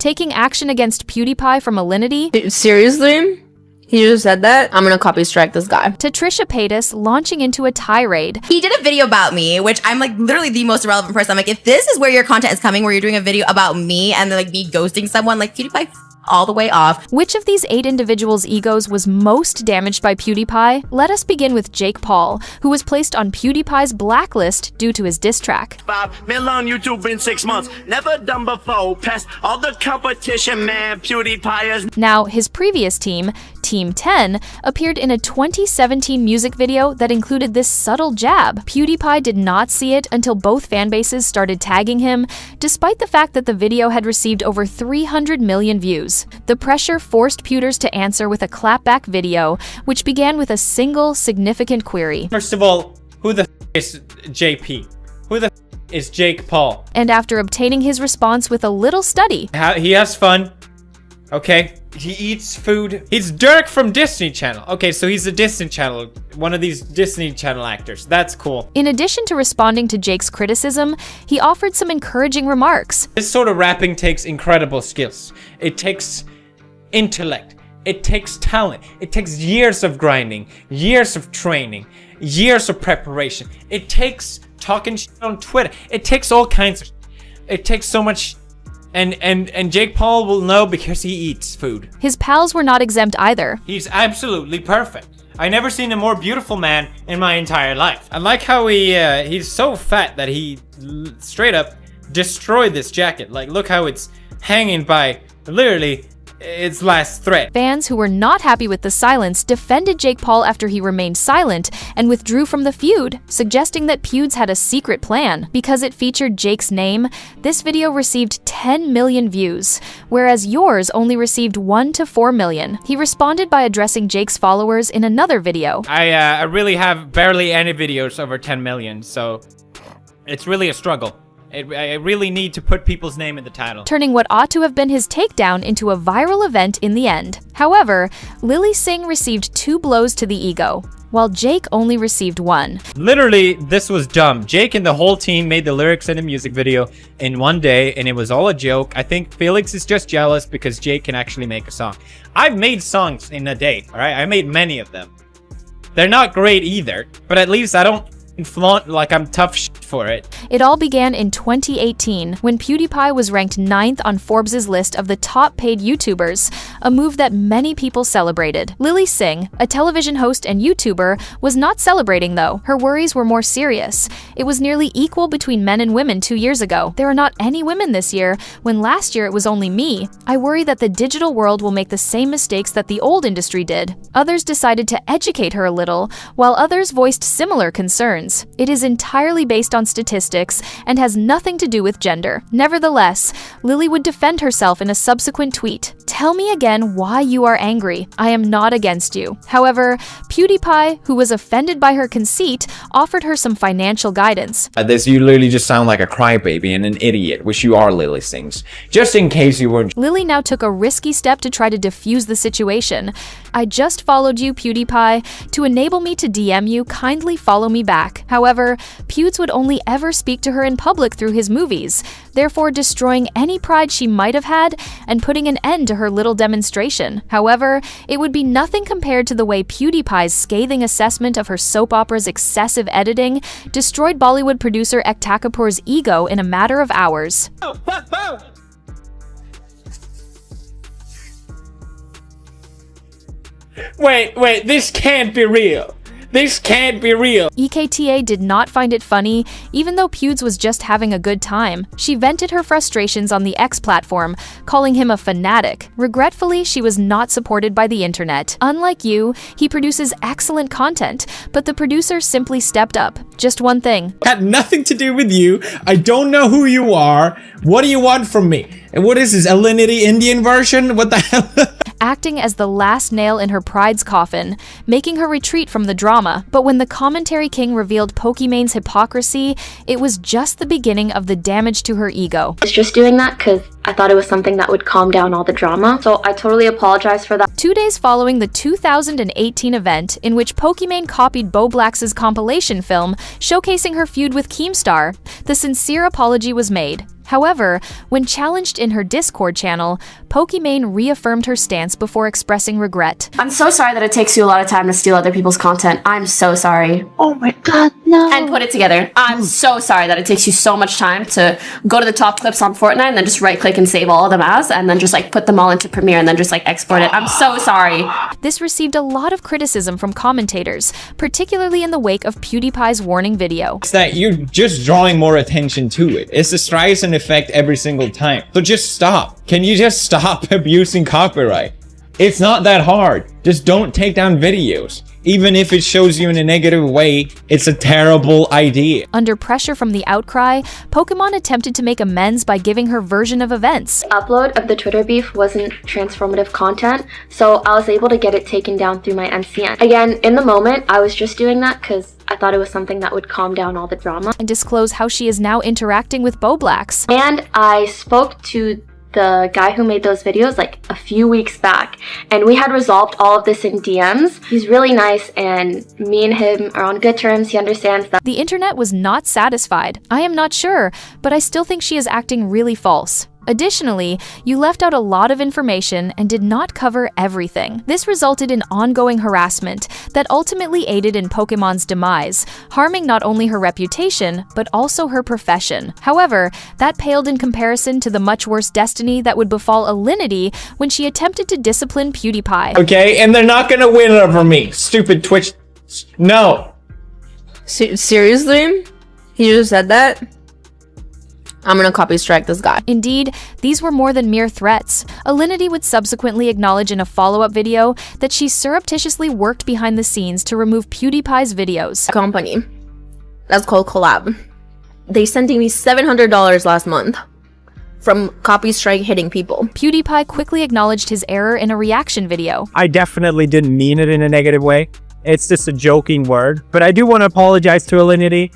taking action against PewDiePie from Alinity. Seriously? He just said that? I'm gonna copy strike this guy. To trishapaytas launching into a tirade. He did a video about me, which I'm like literally the most irrelevant person. I'm like, if this is where your content is coming, where you're doing a video about me and then like me ghosting someone, like PewDiePie all the way off. Which of these 8 individuals' egos was most damaged by PewDiePie? Let us begin with jakepaul, who was placed on PewDiePie's blacklist due to his diss track. 5 million on YouTube in 6 months. Never done before. Past all the competition, man. PewDiePie is... Now, his previous team, Team 10, appeared in a 2017 music video that included this subtle jab. PewDiePie did not see it until both fanbases started tagging him, despite the fact that the video had received over 300 million views. The pressure forced Pewders to answer with a clapback video, which began with a single significant query. First of all, who the is JP? Who the is jakepaul? And after obtaining his response with a little study, He has fun. Okay. He eats food. He's Dirk from Disney Channel. Okay, so he's a Disney Channel, one of these Disney Channel actors. That's cool. In addition to responding to Jake's criticism, he offered some encouraging remarks. This sort of rapping takes incredible skills. It takes intellect. It takes talent. It takes years of grinding, years of training, years of preparation. It takes talking shit on Twitter. It takes all kinds of... It takes so much... And jakepaul will know because he eats food. His pals were not exempt either. He's absolutely perfect. I never seen a more beautiful man in my entire life. I like how he's so fat that he straight up destroyed this jacket. Like, look how it's hanging by literally its last thread. Fans who were not happy with the silence defended jakepaul after he remained silent and withdrew from the feud, suggesting that Pewds had a secret plan. Because it featured Jake's name, this video received 10 million views, whereas yours only received 1 to 4 million. He responded by addressing Jake's followers in another video. I really have barely any videos over 10 million, so it's really a struggle. I really need to put people's name in the title. Turning what ought to have been his takedown into a viral event in the end. However, Lily Singh received 2 blows to the ego, while Jake only received 1. Literally, this was dumb. Jake and the whole team made the lyrics in the music video in one day, and it was all a joke. I think Felix is just jealous because Jake can actually make a song. I've made songs in a day, alright? I made many of them. They're not great either, but at least I don't flaunt like I'm tough shit for it. It all began in 2018 when PewDiePie was ranked 9th on Forbes' list of the top paid YouTubers, a move that many people celebrated. Lily Singh, a television host and YouTuber, was not celebrating though. Her worries were more serious. It was nearly equal between men and women 2 years ago. There are not any women this year, when last year it was only me. I worry that the digital world will make the same mistakes that the old industry did. Others decided to educate her a little, while others voiced similar concerns. It is entirely based on statistics and has nothing to do with gender. Nevertheless, Lily would defend herself in a subsequent tweet. Tell me again why you are angry. I am not against you. However, PewDiePie, who was offended by her conceit, offered her some financial guidance. This, you literally just sound like a crybaby and an idiot, which you are, Lily Sings. Just in case you weren't. Lily now took a risky step to try to defuse the situation. I just followed you, PewDiePie. To enable me to DM you, kindly follow me back. However, Pewds would only ever speak to her in public through his movies, therefore destroying any pride she might have had and putting an end to her little demonstration. However, it would be nothing compared to the way PewDiePie's scathing assessment of her soap opera's excessive editing destroyed Bollywood producer Ektakapoor's ego in a matter of hours. Wait, this can't be real. This can't be real. EKTA did not find it funny, even though Pewds was just having a good time. She vented her frustrations on the X platform, calling him a fanatic. Regretfully, she was not supported by the internet. Unlike you, he produces excellent content, but the producer simply stepped up. Just one thing. Had nothing to do with you. I don't know who you are. What do you want from me? And what is this, Alinity Indian version? What the hell? Acting as the last nail in her pride's coffin, making her retreat from the drama. But when the commentary king revealed Pokimane's hypocrisy, it was just the beginning of the damage to her ego. I was just doing that because I thought it was something that would calm down all the drama, so I totally apologize for that. 2 days following the 2018 event, in which Pokimane copied Bo Blacks's compilation film showcasing her feud with Keemstar, the sincere apology was made. However, when challenged in her Discord channel, Pokimane reaffirmed her stance before expressing regret. I'm so sorry that it takes you a lot of time to steal other people's content. I'm so sorry. Oh my god, no. And put it together. I'm so sorry that it takes you so much time to go to the top clips on Fortnite and then just right click and save all of them as, and then just like put them all into Premiere and then just like export it. I'm so sorry. This received a lot of criticism from commentators, particularly in the wake of PewDiePie's warning video. It's that you're just drawing more attention to it. It's a Streisand effect every single time. So just stop. Can you just stop abusing copyright? It's not that hard. Just don't take down videos. Even if it shows you in a negative way, it's a terrible idea. Under pressure from the outcry, Pokimane attempted to make amends by giving her version of events. The upload of the Twitter beef wasn't transformative content, so I was able to get it taken down through my NCN. Again, in the moment, I was just doing that because I thought it was something that would calm down all the drama. And disclose how she is now interacting with Boblax. And I spoke to the guy who made those videos like a few weeks back, and we had resolved all of this in DMs. He's really nice, and me and him are on good terms. He understands that. The internet was not satisfied. I am not sure, but I still think she is acting really false. Additionally, you left out a lot of information and did not cover everything. This resulted in ongoing harassment that ultimately aided in Pokimane's demise, harming not only her reputation, but also her profession. However, that paled in comparison to the much worse destiny that would befall Alinity when she attempted to discipline PewDiePie. Okay, and they're not gonna win over me. Stupid Twitch. No. Seriously? He just said that? I'm gonna copy strike this guy. Indeed, these were more than mere threats. Alinity would subsequently acknowledge in a follow-up video that she surreptitiously worked behind the scenes to remove PewDiePie's videos. Company. That's called Collab. They sent me $700 last month from copy strike hitting people. PewDiePie quickly acknowledged his error in a reaction video. I definitely didn't mean it in a negative way. It's just a joking word. But I do want to apologize to Alinity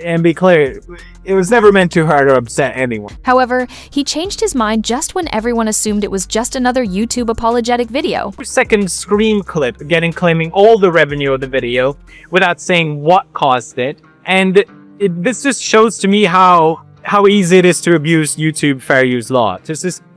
and be clear, it was never meant to hurt or upset anyone. However, he changed his mind just when everyone assumed it was just another YouTube apologetic video. Second screen clip claiming all the revenue of the video without saying what caused it. And this just shows to me how easy it is to abuse YouTube fair use law.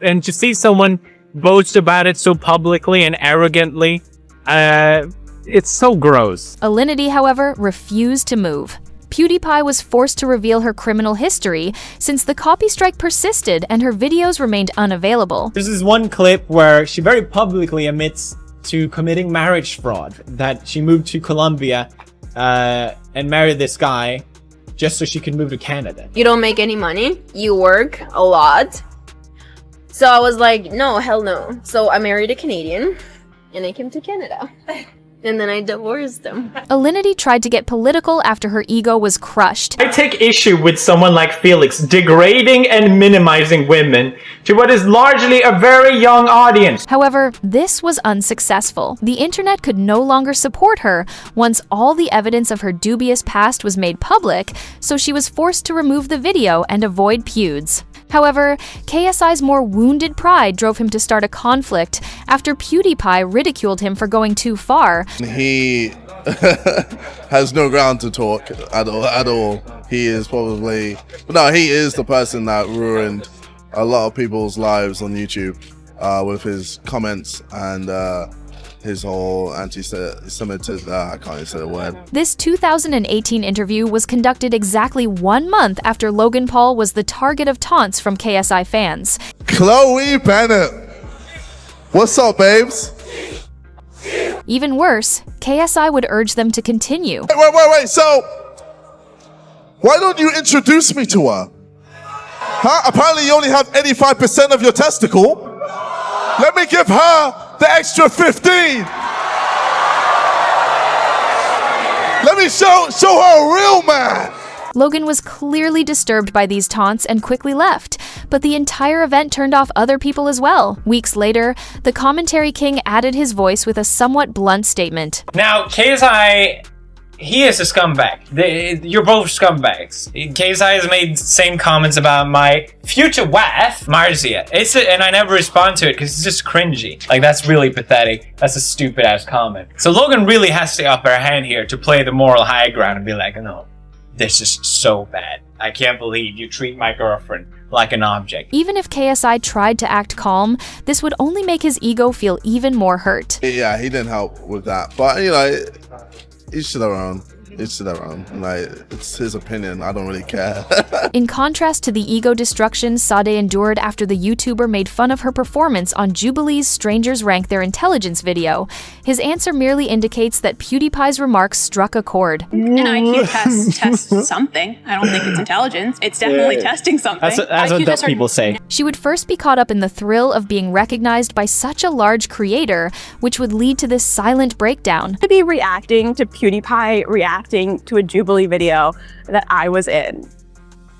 And to see someone boast about it so publicly and arrogantly, it's so gross. Alinity, however, refused to move. PewDiePie was forced to reveal her criminal history since the copy strike persisted and her videos remained unavailable. This is one clip where she very publicly admits to committing marriage fraud, that she moved to Colombia and married this guy just so she could move to Canada. You don't make any money, you work a lot. So I was like, no, hell no. So I married a Canadian and I came to Canada. And then I divorced him. Alinity tried to get political after her ego was crushed. I take issue with someone like Felix degrading and minimizing women to what is largely a very young audience. However, this was unsuccessful. The internet could no longer support her once all the evidence of her dubious past was made public, so she was forced to remove the video and avoid feuds. However, KSI's more wounded pride drove him to start a conflict after PewDiePie ridiculed him for going too far. He has no ground to talk at all. He is probably... No, he is the person that ruined a lot of people's lives on YouTube with his comments and his whole anti-Semitism. I can't even say the word. This 2018 interview was conducted exactly 1 month after Logan Paul was the target of taunts from KSI fans. Chloe Bennett, what's up, babes? Even worse, KSI would urge them to continue. Wait, so why don't you introduce me to her? Huh? Apparently you only have 85% of your testicle. Let me give her the extra 15. Let me show her a real man. Logan was clearly disturbed by these taunts and quickly left, but the entire event turned off other people as well. Weeks later, the commentary king added his voice with a somewhat blunt statement. Now, KSI, he is a scumbag. You're both scumbags. KSI has made same comments about my future wife, Marzia. And I never respond to it because it's just cringy. Like, that's really pathetic. That's a stupid ass comment. So Logan really has the upper hand here to play the moral high ground and be like, no, this is so bad. I can't believe you treat my girlfriend like an object. Even if KSI tried to act calm, this would only make his ego feel even more hurt. Yeah, he didn't help with that. But, you know, each to their own. Each to their own. Like, it's his opinion. I don't really care. In contrast to the ego destruction Sade endured after the YouTuber made fun of her performance on Jubilee's Strangers Rank Their Intelligence video, his answer merely indicates that PewDiePie's remarks struck a chord. An IQ test tests something. I don't think it's intelligence. It's definitely testing something. That's what dumb people say. She would first be caught up in the thrill of being recognized by such a large creator, which would lead to this silent breakdown. To be reacting to PewDiePie reacting to a Jubilee video that I was in.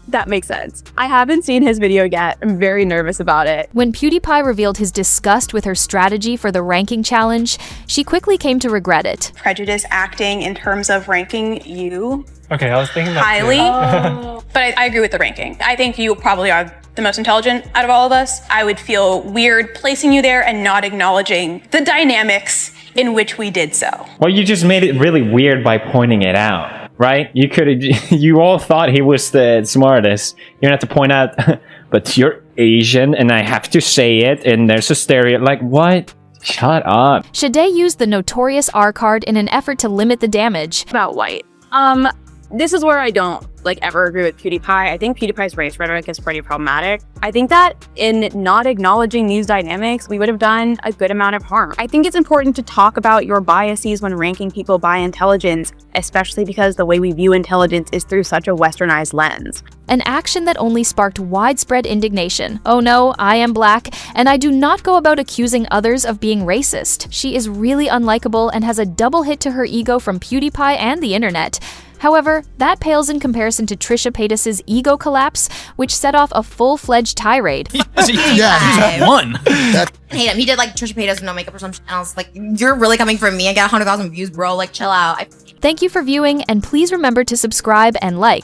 That makes sense. I haven't seen his video yet. I'm very nervous about it. When PewDiePie revealed his disgust with her strategy for the ranking challenge, she quickly came to regret it. Prejudice acting in terms of ranking you Okay, I was thinking that highly. But I agree with the ranking. I think you probably are the most intelligent out of all of us. I would feel weird placing you there and not acknowledging the dynamics in which we did so. Well, you just made it really weird by pointing it out, right? You could have, you all thought he was the smartest. You don't have to point out, but you're Asian and I have to say it and there's a stereo. Like, what? Shut up. Sade used the notorious R card in an effort to limit the damage. About white. This is where I don't ever agree with PewDiePie. I think PewDiePie's race rhetoric is pretty problematic. I think that in not acknowledging these dynamics, we would have done a good amount of harm. I think it's important to talk about your biases when ranking people by intelligence, especially because the way we view intelligence is through such a westernized lens. An action that only sparked widespread indignation. Oh no, I am black, and I do not go about accusing others of being racist. She is really unlikable and has a double hit to her ego from PewDiePie and the internet. However, that pales in comparison to Trishapaytas' ego collapse, which set off a full-fledged tirade. He's one. I hate him. He did like Trishapaytas with no makeup or something. And I was like, you're really coming for me? I got 100,000 views, bro. Like, chill out. Thank you for viewing, and please remember to subscribe and like.